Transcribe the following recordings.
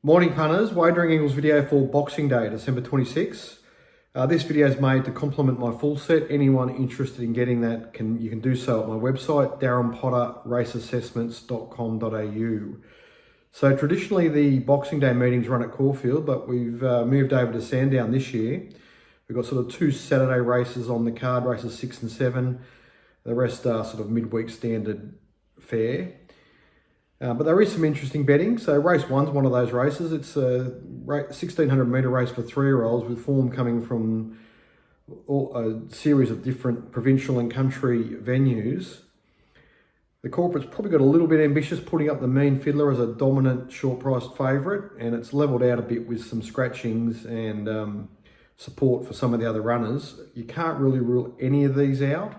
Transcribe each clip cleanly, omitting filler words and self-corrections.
Morning punters, Wagering Eagles video for Boxing Day, December 26. This video is made to complement my full set. Anyone interested in getting that, you can do so at my website, darrenpotterraceassessments.com.au. So traditionally the Boxing Day meetings run at Caulfield, but we've moved over to Sandown this year. We've got sort of two Saturday races on the card, races 6 and 7. The rest are sort of midweek standard fare. But there is some interesting betting. So race one's one of those races. It's a 1600 metre race for 3-year-olds with form coming from a series of different provincial and country venues. The corporate's probably got a little bit ambitious, putting up the Mean Fiddler as a dominant short-priced favourite, and it's levelled out a bit with some scratchings and support for some of the other runners. You can't really rule any of these out.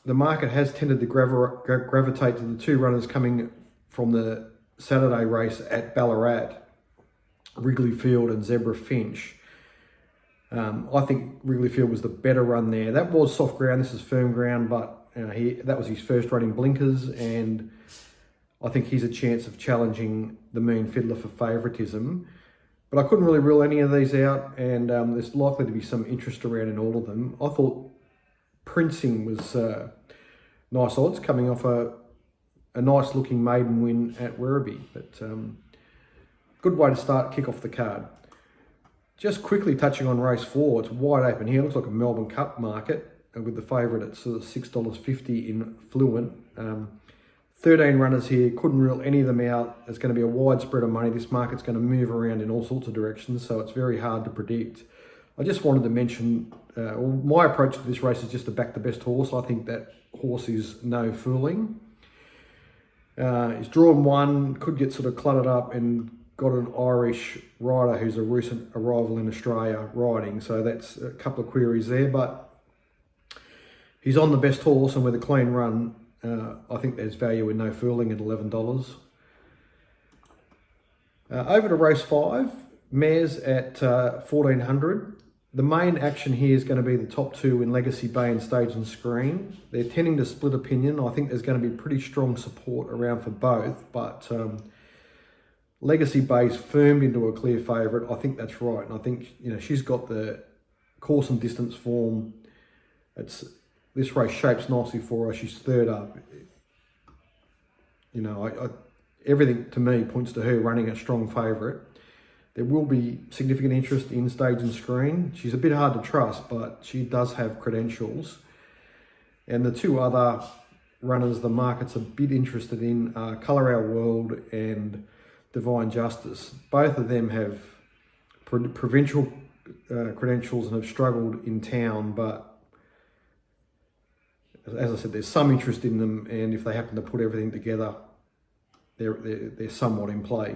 The market has tended to gravitate to the two runners coming from the Saturday race at Ballarat, Wrigley Field and Zebra Finch. I think Wrigley Field was the better run there. That was soft ground, this is firm ground, but that was his first run in blinkers, and I think he's a chance of challenging the Mean Fiddler for favouritism. But I couldn't really rule any of these out, and there's likely to be some interest around in all of them. I thought Princing was nice odds, coming off a nice looking maiden win at Werribee, but good way to kick off the card. Just quickly touching on race 4, it's wide open here. Looks like a Melbourne Cup market with the favourite at sort of $6.50 in Fluent. 13 runners here, couldn't rule any of them out. There's going to be a wide spread of money. This market's going to move around in all sorts of directions, so it's very hard to predict. I just wanted to mention, my approach to this race is just to back the best horse. I think that horse is no fooling. He's drawn one, could get sort of cluttered up, and got an Irish rider who's a recent arrival in Australia riding. So that's a couple of queries there, but he's on the best horse, and with a clean run, I think there's value in no fooling at $11. Over to race 5, mares at 1400. The main action here is going to be the top two in Legacy Bay and Stage and Screen. They're tending to split opinion. I think there's going to be pretty strong support around for both, but Legacy Bay's firmed into a clear favourite. I think that's right, and I think she's got the course and distance form. This race shapes nicely for her. She's third up. Everything to me points to her running a strong favourite. There will be significant interest in Stage and Screen. She's a bit hard to trust, but she does have credentials. And the two other runners the market's a bit interested in are Colour Our World and Divine Justice. Both of them have provincial credentials and have struggled in town, but as I said, there's some interest in them, and if they happen to put everything together, they're somewhat in play.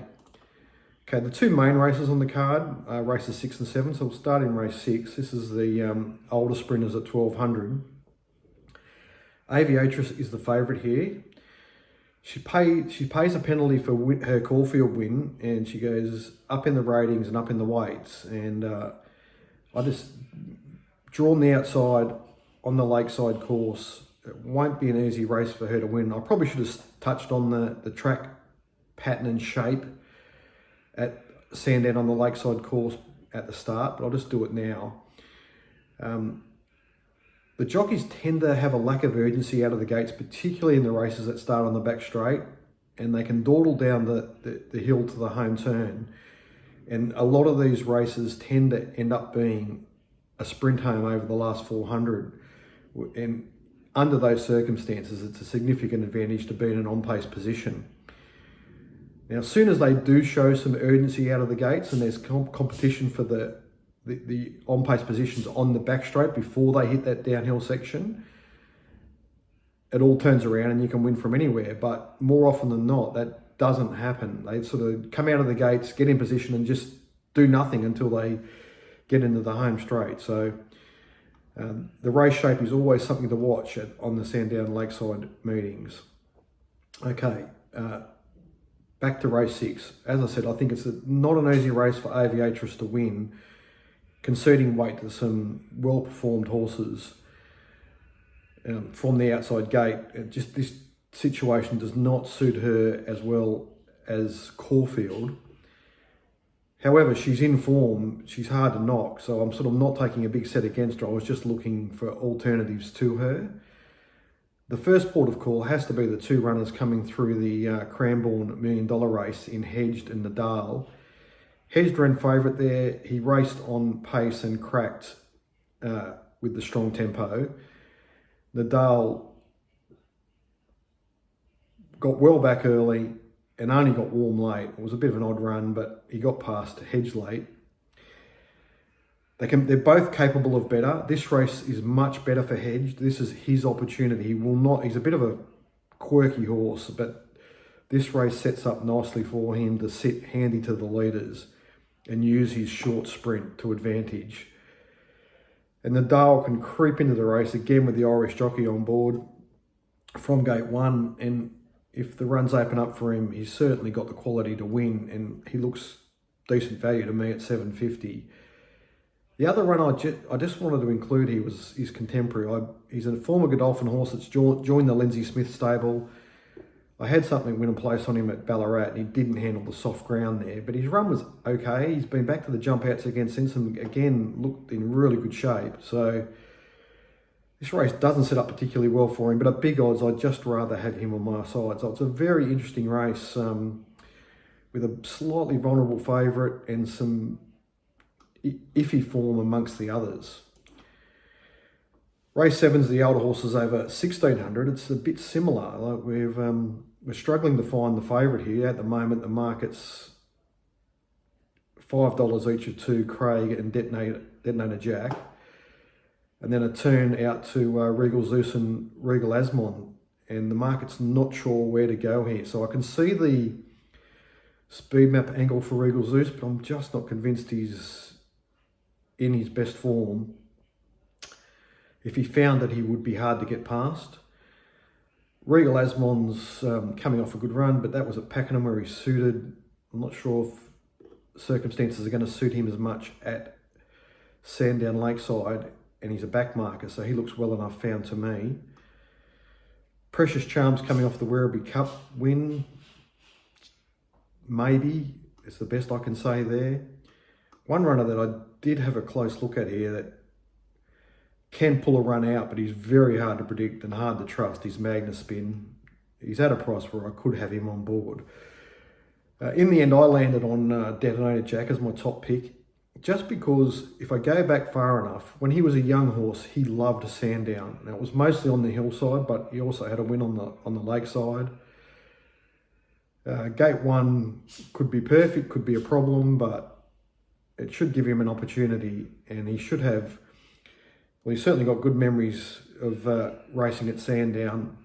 Okay, the two main races on the card are races 6 and 7. So we'll start in race 6. This is the older sprinters at 1200. Aviatrix is the favourite here. She pays a penalty for her Caulfield win, and she goes up in the ratings and up in the weights. And I just drawn the outside on the Lakeside course. It won't be an easy race for her to win. I probably should have touched on the track pattern and shape at Sandown on the Lakeside course at the start, but I'll just do it now. The jockeys tend to have a lack of urgency out of the gates, particularly in the races that start on the back straight, and they can dawdle down the hill to the home turn. And a lot of these races tend to end up being a sprint home over the last 400. And under those circumstances, it's a significant advantage to be in an on-pace position. Now, as soon as they do show some urgency out of the gates and there's competition for the on-pace positions on the back straight before they hit that downhill section, it all turns around and you can win from anywhere. But more often than not, that doesn't happen. They sort of come out of the gates, get in position, and just do nothing until they get into the home straight. So the race shape is always something to watch on the Sandown Lakeside meetings. Okay. Back to race 6. As I said, I think it's not an easy race for Aviatrix to win, conceding weight to some well-performed horses from the outside gate. Just this situation does not suit her as well as Caulfield. However, she's in form, she's hard to knock, so I'm sort of not taking a big set against her. I was just looking for alternatives to her. The first port of call has to be the two runners coming through the Cranbourne $1 Million race in Hedged and Nadal. Hedged ran favourite there. He raced on pace and cracked with the strong tempo. Nadal got well back early and only got warm late. It was a bit of an odd run, but he got past Hedge late. They're both capable of better. This race is much better for Hedge. This is his opportunity. He's a bit of a quirky horse, but this race sets up nicely for him to sit handy to the leaders and use his short sprint to advantage. And Nadal can creep into the race again with the Irish jockey on board from gate one, and if the runs open up for him, he's certainly got the quality to win, and he looks decent value to me at $7.50. The other run I just wanted to include here was his contemporary. He's a former Godolphin horse that's joined the Lindsay Smith stable. I had something win and place on him at Ballarat, and he didn't handle the soft ground there, but his run was okay. He's been back to the jump outs again since, and again looked in really good shape. So this race doesn't set up particularly well for him, but at big odds, I'd just rather have him on my side. So it's a very interesting race with a slightly vulnerable favourite and some iffy form amongst the others. Race 7's the older horses over 1600. It's a bit similar. Like we're struggling to find the favourite here. At the moment, the market's $5 each of two, Craig and Detonator Jack. And then a turn out to Regal Zeus and Regal Asmon. And the market's not sure where to go here. So I can see the speed map angle for Regal Zeus, but I'm just not convinced he's in his best form. If he found that he would be hard to get past. Regal Asmon's coming off a good run, but that was at Pakenham where he's suited. I'm not sure if circumstances are going to suit him as much at Sandown Lakeside, and he's a back marker, so he looks well enough found to me. Precious Charms coming off the Werribee Cup win. Maybe. It's the best I can say there. One runner that I did have a close look at here that can pull a run out, but he's very hard to predict and hard to trust, is Magnus Spin. He's at a price where I could have him on board. In the end, I landed on Detonator Jack as my top pick, just because if I go back far enough, when he was a young horse, he loved Sandown. Now, it was mostly on the hillside, but he also had a win on the lakeside. Gate 1 could be perfect, could be a problem, but it should give him an opportunity, and he should have. Well, he's certainly got good memories of racing at Sandown,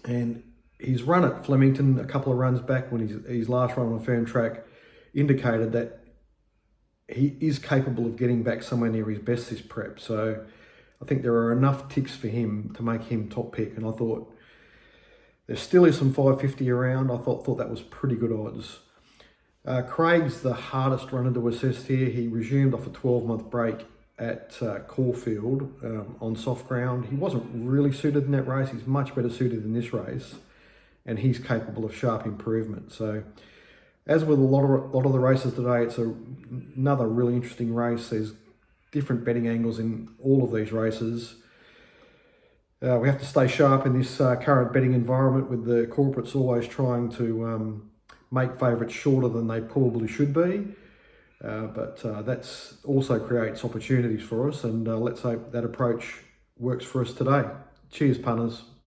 and his run at Flemington a couple of runs back, when his last run on a firm track, indicated that he is capable of getting back somewhere near his best this prep. So I think there are enough ticks for him to make him top pick, and I thought there still is some 550 around. I thought that was pretty good odds. Craig's the hardest runner to assess here. He resumed off a 12-month break at Caulfield on soft ground. He wasn't really suited in that race. He's much better suited in this race, and he's capable of sharp improvement. So as with a lot of the races today, it's another really interesting race. There's different betting angles in all of these races. We have to stay sharp in this current betting environment, with the corporates always trying to make favourites shorter than they probably should be. But that also creates opportunities for us, and let's hope that approach works for us today. Cheers, punters.